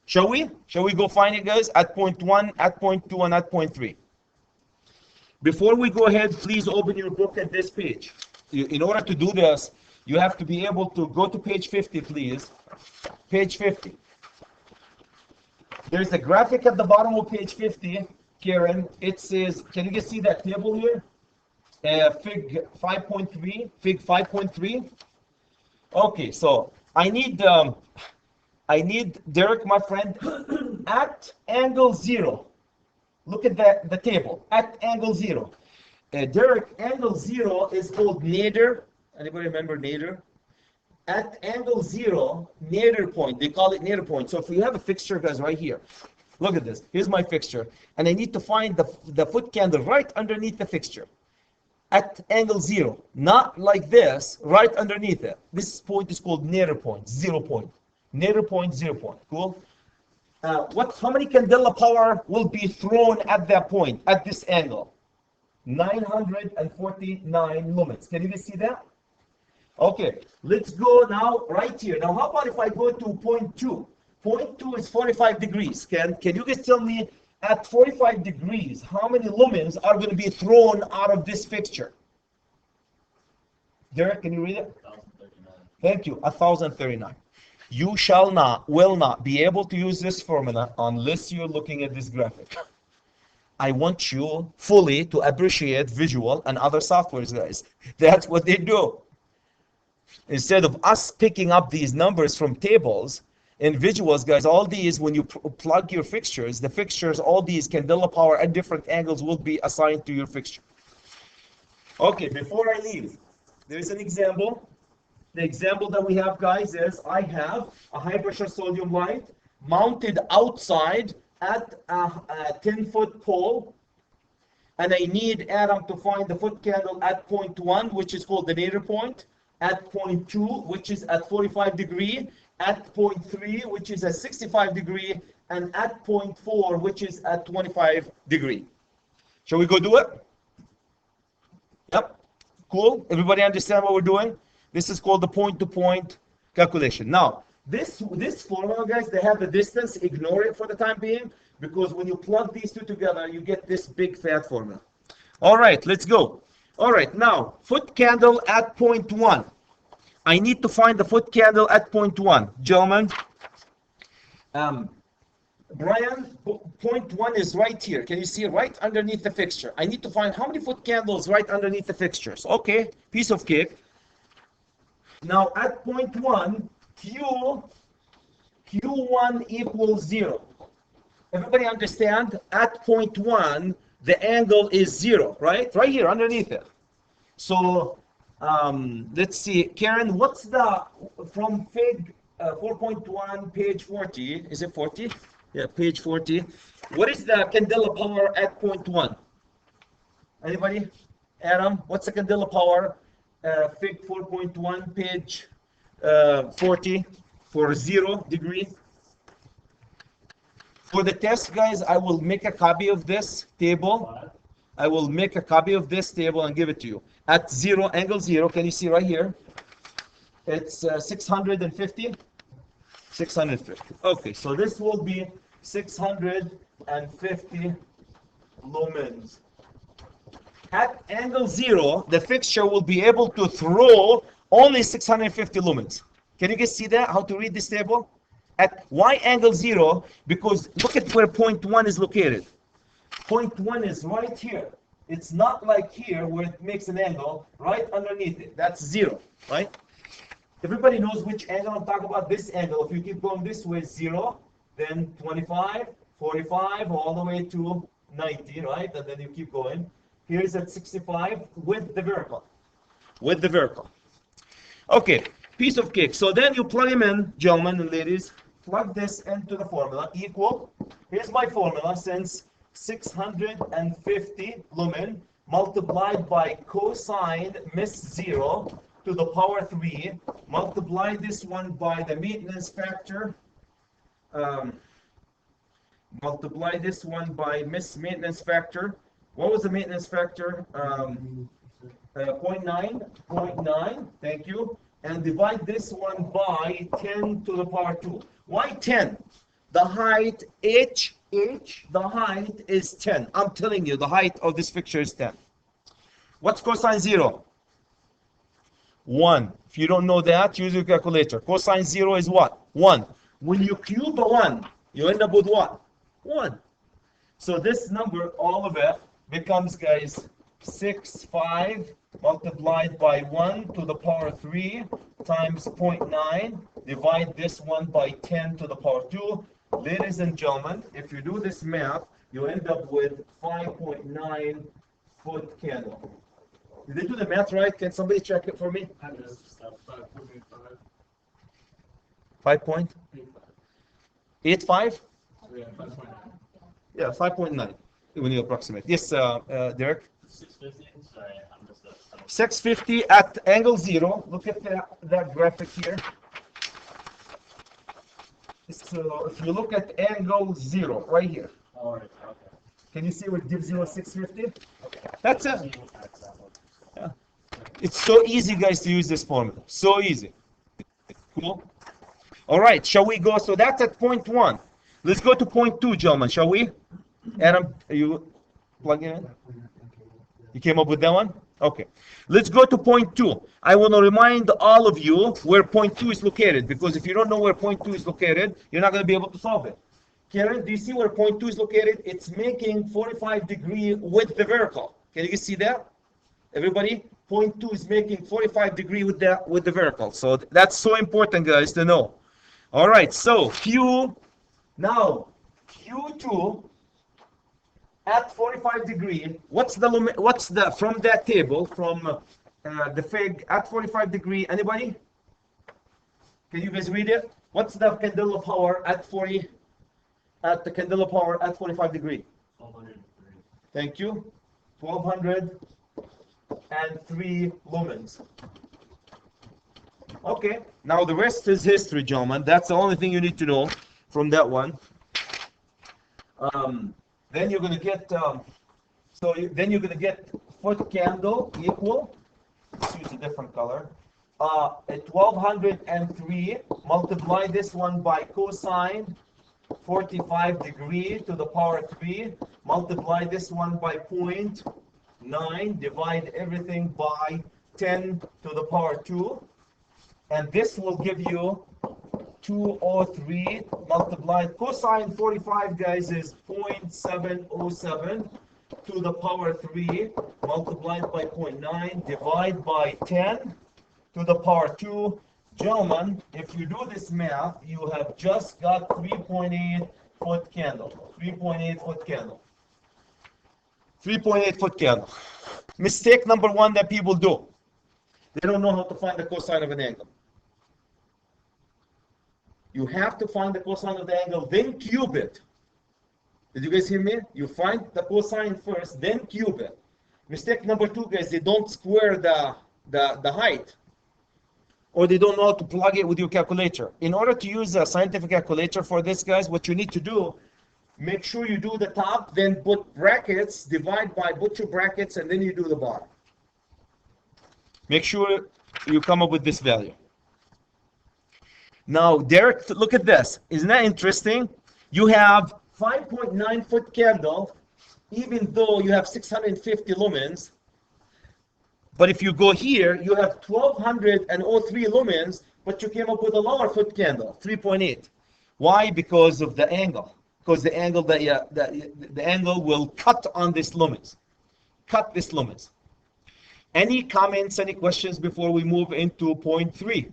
Shall we? Shall we go find it, guys? At point 1, at point 2, and at point 3. Before we go ahead, please open your book at this page. In order to do this, you have to be able to go to page 50, please. Page 50. There's a graphic at the bottom of page 50, Karen. It says, can you guys see that table here? Fig 5.3, Fig 5.3. Okay, so I need Derek, my friend, at angle 0. Look at the table, at angle 0. Derek, angle 0 is called nadir. Anybody remember nadir? At angle 0, nadir point. They call it nadir point. So if we have a fixture, guys, right here. Look at this. Here's my fixture. And I need to find the foot candle right underneath the fixture. At angle 0. Not like this, right underneath it. This point is called nadir point, 0 point. Nadir point, 0 point. Cool? How many candela power will be thrown at that point, at this angle? 949 lumens. Can you guys see that? Okay, let's go now right here. Now, how about if I go to point 2? Point 2 is 45 degrees. Can you guys tell me at 45 degrees, how many lumens are going to be thrown out of this fixture? Derek, can you read it? 1,039. Thank you, 1,039. You will not be able to use this formula unless you're looking at this graphic. I want you fully to appreciate visual and other softwares, guys. That's what they do. Instead of us picking up these numbers from tables in visuals, guys, all these, when you plug your fixtures, the fixtures, all these candela power at different angles will be assigned to your fixture. Okay, before I leave, there's an example. The example that we have, guys, is I have a high pressure sodium light mounted outside at a 10-foot pole, and I need Adam to find the foot candle at point 1, which is called the nadir point, at point 2, which is at 45 degree, at point 3, which is at 65 degree, and at point 4, which is at 25 degree. Shall we go do it? Yep. Cool. Everybody understand what we're doing? This is called the point-to-point calculation. Now, this formula, guys, they have the distance. Ignore it for the time being, because when you plug these two together, you get this big fat formula. All right, let's go. All right, now, foot candle at point 1. I need to find the foot candle at point 1. Gentlemen, Brian, point 1 is right here. Can you see right underneath the fixture? I need to find how many foot candles right underneath the fixtures. Okay, piece of cake. Now, at point 1, Q1 equals 0. Everybody understand? At point 1, the angle is 0, right? Right here, underneath it. So, let's see. Karen, what's the, from Fig 4.1, page 40, is it 40? Yeah, page 40. What is the candela power at point 1? Anybody? Adam, what's the candela power? Fig 4.1, page 40 for 0 degree. For the test, guys, I will make a copy of this table. I will make a copy of this table and give it to you. At 0, angle 0, can you see right here? It's 650. 650. Okay, so this will be 650 lumens. At angle 0, the fixture will be able to throw only 650 lumens. Can you guys see that? How to read this table? At why angle 0? Because look at where point 1 is located. Point 1 is right here. It's not like here where it makes an angle right underneath it. That's 0, right? Everybody knows which angle I'm talking about. This angle, if you keep going this way, 0, then 25, 45, all the way to 90, right? And then you keep going. Here's at 65 with the vertical. With the vertical. Okay, piece of cake. So then you plug them in, gentlemen and ladies. Plug this into the formula. Equal. Here's my formula. Since 650 lumen multiplied by cosine miss 0 to the power 3, multiply this one by the maintenance factor, multiply this one by miss maintenance factor. What was the maintenance factor? 0.9, thank you. And divide this one by 10 to the power 2. Why 10? The height, the height is 10. I'm telling you, the height of this fixture is 10. What's cosine 0? 1. If you don't know that, use your calculator. Cosine 0 is what? 1. When you cube a 1, you end up with what? 1. So this number, all of it, becomes, guys, 6.5 multiplied by 1 to the power 3 times 0.9. Divide this one by 10 to the power 2. Ladies and gentlemen, if you do this math, you end up with 5.9 foot candle. Did they do the math right? Can somebody check it for me? 5.85. 5.85? Yeah, 5.9. Yeah, 5.9 when you approximate. Yes, Derek? 650. Sorry, I'm just 650 at angle 0. Look at that graphic here. So if you look at angle 0 right here, all right. Okay. can you see what gives you a 650? Okay. That's it. Yeah. It's so easy, guys, to use this formula. So easy. Cool. All right, shall we go? So that's at point 1. Let's go to point 2, gentlemen, shall we? Adam, are you plugging in? You came up with that one? Okay. Let's go to point 2. I want to remind all of you where point 2 is located, because if you don't know where point 2 is located, you're not going to be able to solve it. Karen, do you see where point 2 is located? It's making 45 degree with the vertical. Can you see that? Everybody? Point 2 is making 45 degree with the vertical. So that's so important, guys, to know. All right, so now Q2 at 45 degree, what's the from that table, from the fig at 45 degree, anybody? Can you guys read it? What's the candela power at the candela power at 45 degree? 1203. Thank you. 1203 lumens. Okay, now the rest is history, gentlemen. That's the only thing you need to know from that one. Then you're going to get, then you're going to get foot candle equal, let's use a different color, at 1203, multiply this one by cosine 45 degree to the power 3, multiply this one by 9, divide everything by 10 to the power 2. And this will give you 203 multiplied. Cosine 45, guys, is 0.707 to the power 3 multiplied by 0.9 divide by 10 to the power 2. Gentlemen, if you do this math, you have just got 3.8 foot candle. 3.8 foot candle. 3.8 foot candle. Mistake number one that people do. They don't know how to find the cosine of an angle. You have to find the cosine of the angle, then cube it. Did you guys hear me? You find the cosine first, then cube it. Mistake number two, guys, they don't square the height. Or they don't know how to plug it with your calculator. In order to use a scientific calculator for this, guys, what you need to do, make sure you do the top, then put brackets, divide by, put your brackets, and then you do the bottom. Make sure you come up with this value. Now, Derek, look at this. Isn't that interesting? You have 5.9 foot candle, even though you have 650 lumens. But if you go here, you have 1203 lumens, but you came up with a lower foot candle, 3.8. Why? Because of the angle. Because the angle the angle will cut on this lumens. Cut this lumens. Any comments, any questions before we move into point 3?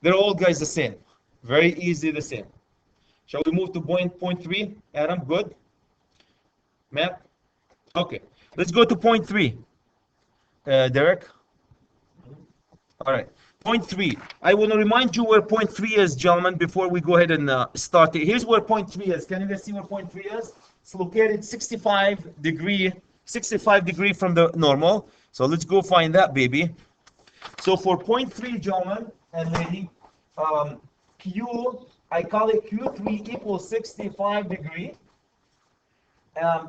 They're all, guys, the same. Very easy, the same. Shall we move to point 3? Adam, good? Matt? Okay. Let's go to point 3. Derek? All right. Point 3. I want to remind you where point 3 is, gentlemen, before we go ahead and start it. Here's where point 3 is. Can you guys see where point 3 is? It's located 65 degree from the normal. So let's go find that, baby. So for point 3, gentlemen and lady, Q, I call it Q3 equals 65 degree.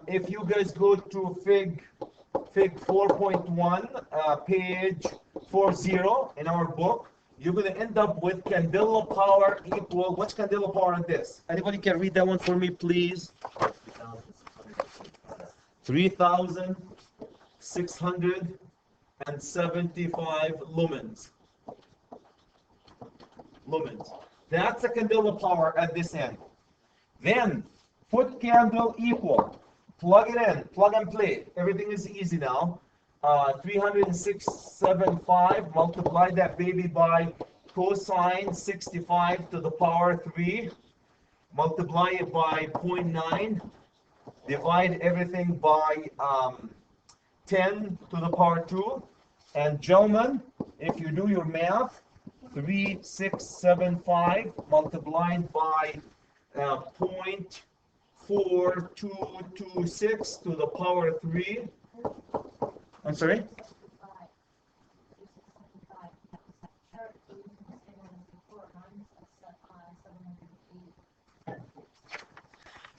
If you guys go to Fig 4.1, page 40 in our book, you're going to end up with candela power equal, what's candela power on this? Anybody can read that one for me, please? 3,675 lumens. That's a candela power at this angle. Then, foot candle equal. Plug it in, plug and play. Everything is easy now. 306.75, multiply that baby by cosine 65 to the power 3. Multiply it by 0.9. Divide everything by 10 to the power 2. And gentlemen, if you do your math, 3,675 multiplied by 0.4226 to the power 3. I'm sorry?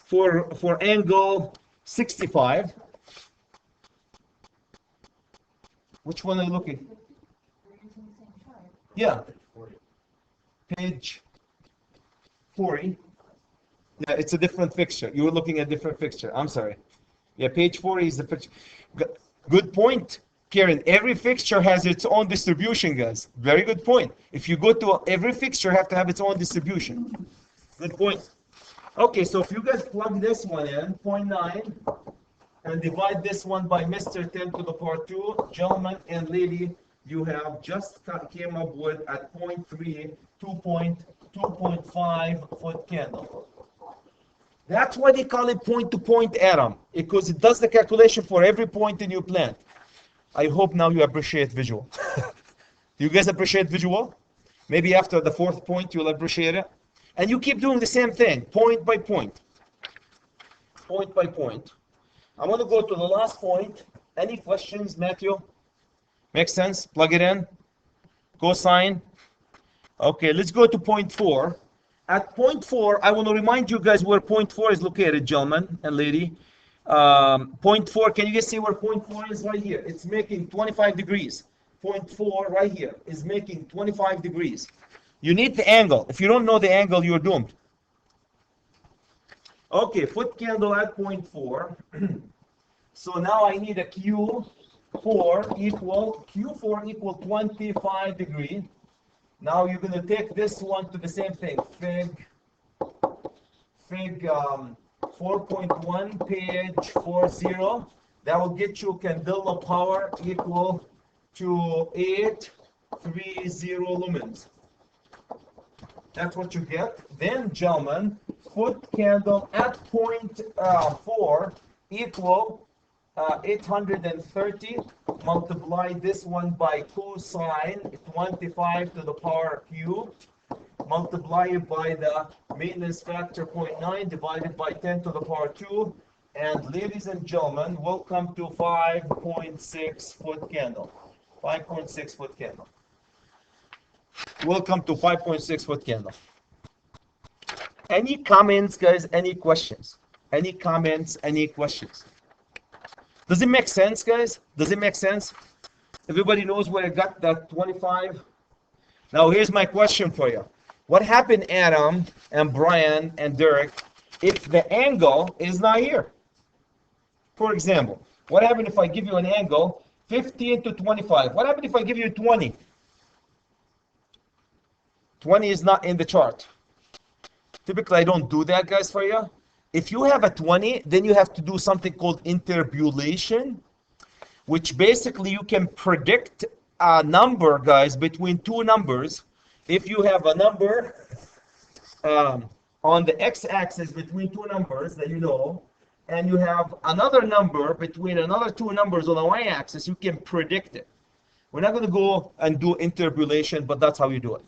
For angle 65. Which one are you looking? Yeah. Page 40. Yeah, it's a different fixture. You were looking at a different fixture. I'm sorry. Yeah, page 40 is the fixture. Good point, Karen. Every fixture has its own distribution, guys. Very good point. If you go to every fixture, have to have its own distribution. Good point. Okay, so if you guys plug this one in, 0.9, and divide this one by Mr. 10 to the power 2, gentlemen and lady, you have just came up with at 0.3, 2.5 foot candle. That's why they call it point-to-point atom, because it does the calculation for every point in your plant. I hope now you appreciate visual. Do you guys appreciate visual? Maybe after the 4th point you'll appreciate it. And you keep doing the same thing, point by point. Point by point. I'm going to go to the last point. Any questions, Matthew? Makes sense? Plug it in. Cosine. Okay, let's go to point 4. At point 4, I want to remind you guys where point 4 is located, gentlemen and lady. Point 4, can you guys see where point 4 is right here? It's making 25 degrees. Point 4 right here is making 25 degrees. You need the angle. If you don't know the angle, you're doomed. Okay, foot candle at point 4. So now I need a Q Q4 equal 25 degree. Now you're going to take this one to the same thing. Fig 4.1 page 40. That will get you candela power equal to 830 lumens. That's what you get. Then, gentlemen, foot candle at point 4 equal 830. Multiply this one by cosine 25 to the power cubed. Multiply it by the maintenance factor 0.9 divided by 10 to the power 2. And ladies and gentlemen, we'll come to 5.6 foot candle. 5.6 foot candle. Welcome to 5.6 foot candle. Any comments, guys? Any questions? Any comments? Any questions? Does it make sense, guys? Does it make sense? Everybody knows where I got that 25? Now here's my question for you. What happened, Adam and Brian and Derek, if the angle is not here? For example, what happened if I give you an angle 15 to 25? What happened if I give you 20? 20 is not in the chart. Typically, I don't do that, guys, for you. If you have a 20, then you have to do something called interpolation, which basically you can predict a number, guys, between two numbers. If you have a number on the x-axis between two numbers that you know, and you have another number between another two numbers on the y-axis, you can predict it. We're not going to go and do interpolation, but that's how you do it.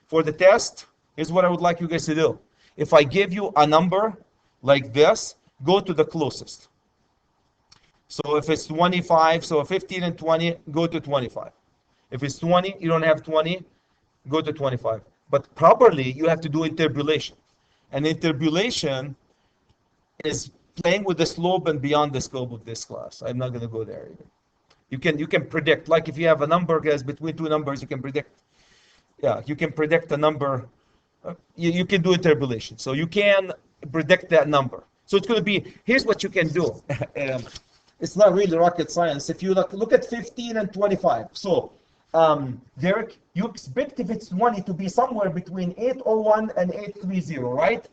For the test, here's what I would like you guys to do. If I give you a number like this, go to the closest. So if it's 25, so 15 and 20, go to 25. If it's 20, you don't have 20, go to 25. But properly, you have to do interpolation. And interpolation is playing with the slope and beyond the scope of this class. I'm not going to go there either. You can predict, like if you have a number, guys, between two numbers, you can predict. Yeah, you can predict a number. You can do interpolation. So you can predict that number. So it's going to be, here's what you can do. It's not really rocket science. If you look at 15 and 25. So, Derek, you expect if it's 20 to be somewhere between 801 and 830, right?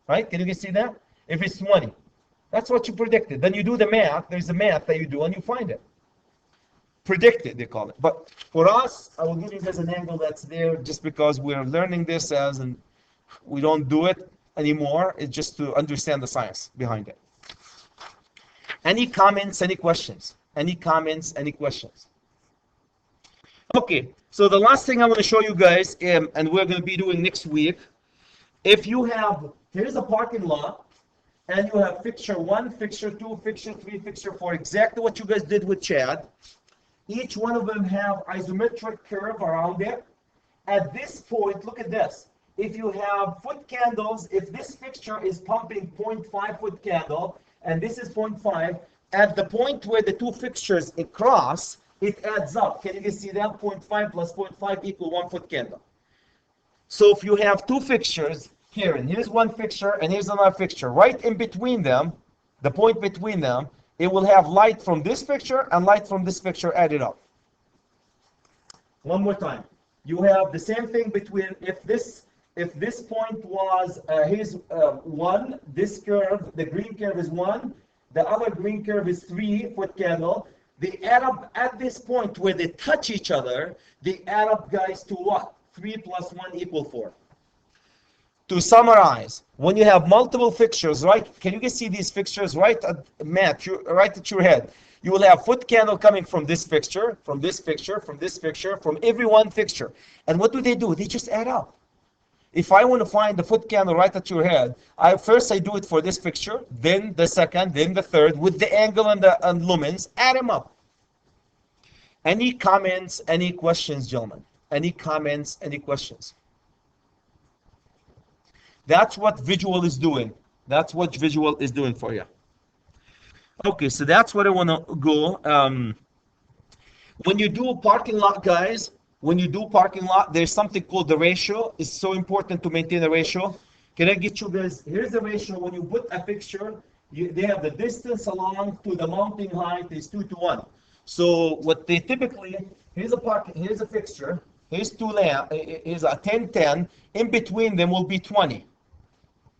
Right? Can you guys see that? If it's 20. That's what you predicted. Then you do the math. There's a math that you do and you find it. Predicted, they call it. But for us, I will give you guys an angle that's there just because we're learning this as, and we don't do it anymore. It's just to understand the science behind it. Any comments, any questions? Any comments, any questions? Okay, so the last thing I want to show you guys, and we're going to be doing next week, if you have, here's a parking lot, and you have fixture 1, fixture 2, fixture 3, fixture 4, exactly what you guys did with Chad. Each one of them have isometric curve around it. At this point, look at this. If you have foot candles, if this fixture is pumping 0.5 foot candle, and this is 0.5, at the point where the two fixtures cross, it adds up. Can you guys see that? 0.5 plus 0.5 equal 1 foot candle. So if you have two fixtures here, and here's one fixture, and here's another fixture, right in between them, the point between them, it will have light from this fixture and light from this fixture added up. One more time. You have the same thing between, if this point was, here's 1, this curve, the green curve is 1, the other green curve is 3 foot candle. They add up at this point where they touch each other, they add up, guys, to what? 3 plus 1 equal 4. To summarize, when you have multiple fixtures, right? Can you guys see these fixtures right at Matt, right at your head? You will have foot candle coming from this fixture, from this fixture, from this fixture, from every one fixture. And what do? They just add up. If I want to find the foot candle right at your head, first I do it for this fixture, then the second, then the third, with the angle and lumens, add them up. Any comments, any questions, gentlemen? Any comments, any questions? That's what visual is doing. That's what visual is doing for you. Okay, so that's what I want to go. When you do parking lot, guys, when you do parking lot, there's something called the ratio. It's so important to maintain a ratio. Can I get you guys? Here's the ratio. When you put a picture, they have the distance along to the mounting height is 2 to 1. So what they typically, here's a pocket, here's a fixture, here's two lamp, here's a 10-10, in between them will be 20.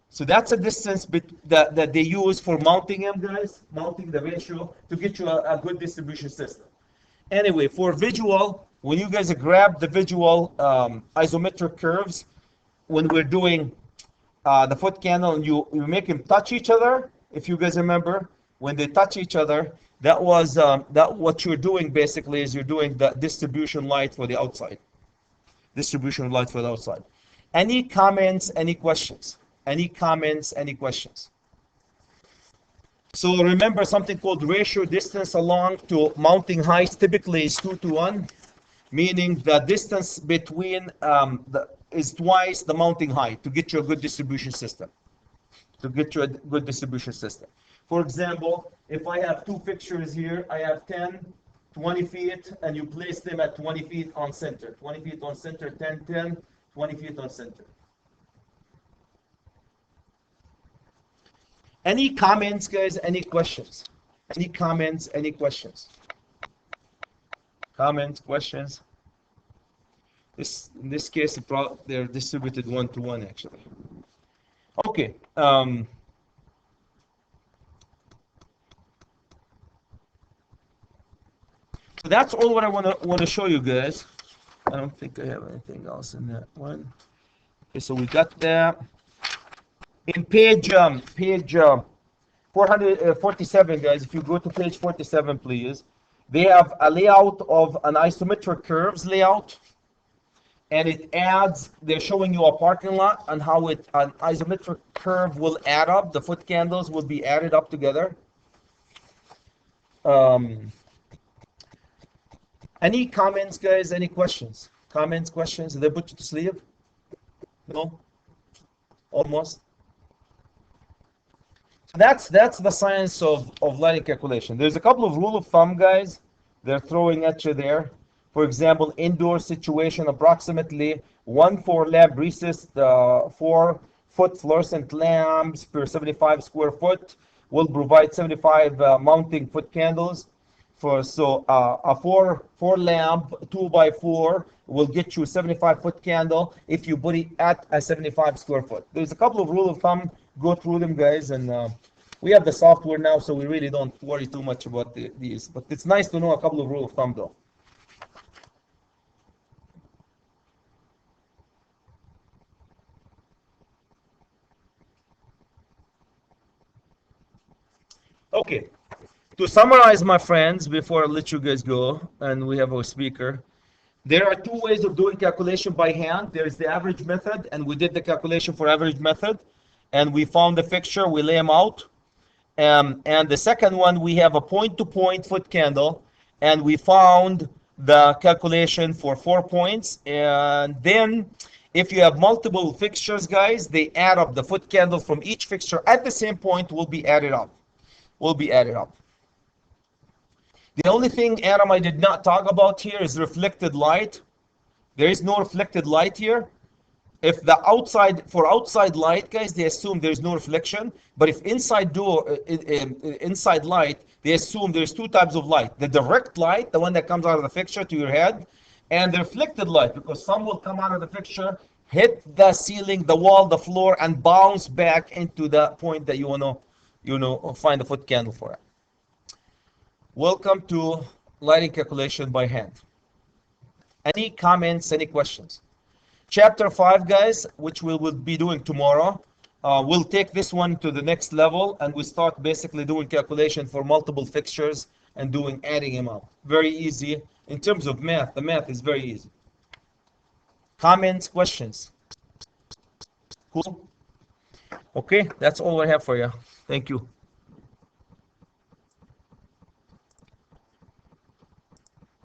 So that's a distance that they use for mounting them, guys, mounting the ratio to get you a good distribution system. Anyway, for visual, when you guys grab the visual isometric curves, when we're doing the foot candle and you make them touch each other, if you guys remember, when they touch each other, that was that what you're doing basically is you're doing the distribution light for the outside. Distribution light for the outside. Any comments, any questions? Any comments, any questions? So remember something called ratio distance along to mounting heights typically is 2:1, meaning the distance between is twice the mounting height to get you a good distribution system. To get you a good distribution system. For example, if I have two fixtures here, I have 10, 20 feet, and you place them at 20 feet on center. 20 feet on center, 10, 10, 20 feet on center. Any comments, guys? Any questions? Any comments? Any questions? Comments, questions? In this case, they're distributed 1-to-1 actually. Okay. So that's all what I want to show you guys. I don't think I have anything else in that one. Okay, so we got that. In page 447, guys, if you go to page 47, please, they have a layout of an isometric curves layout, and it adds, they're showing you a parking lot and how an isometric curve will add up. The foot candles will be added up together. Any comments, guys? Any questions? Comments, questions? Did they put you to sleep? No? Almost? That's the science of lighting calculation. There's a couple of rule of thumb, guys, they're throwing at you there. For example, indoor situation, approximately 1 for lamp recessed 4-foot fluorescent lamps per 75 square foot will provide 75 mounting foot candles. A 4 lamp 2x4 will get you 75 foot candle if you put it at a 75 square foot. There's a couple of rule of thumb. Go through them, guys, and we have the software now, so we really don't worry too much about these. But it's nice to know a couple of rule of thumb, though. Okay. To summarize, my friends, before I let you guys go, and we have our speaker, there are two ways of doing calculation by hand. There's the average method, and we did the calculation for average method, and we found the fixture, we lay them out. And the second one, we have a point-to-point foot candle, and we found the calculation for 4 points. And then, if you have multiple fixtures, guys, they add up. The foot candle from each fixture at the same point will be added up. The only thing, Adam, I did not talk about here is reflected light. There is no reflected light here. If the outside light, guys, they assume there's no reflection. But if inside light, they assume there's two types of light: the direct light, the one that comes out of the fixture to your head, and the reflected light, because some will come out of the fixture, hit the ceiling, the wall, the floor, and bounce back into the point that you want to, find the foot candle for it. Welcome to lighting calculation by hand. Any comments, any questions? Chapter 5, guys, which we will be doing tomorrow, we'll take this one to the next level, and we start basically doing calculation for multiple fixtures and adding them up. Very easy. In terms of math, the math is very easy. Comments, questions? Cool? Okay, that's all I have for you. Thank you.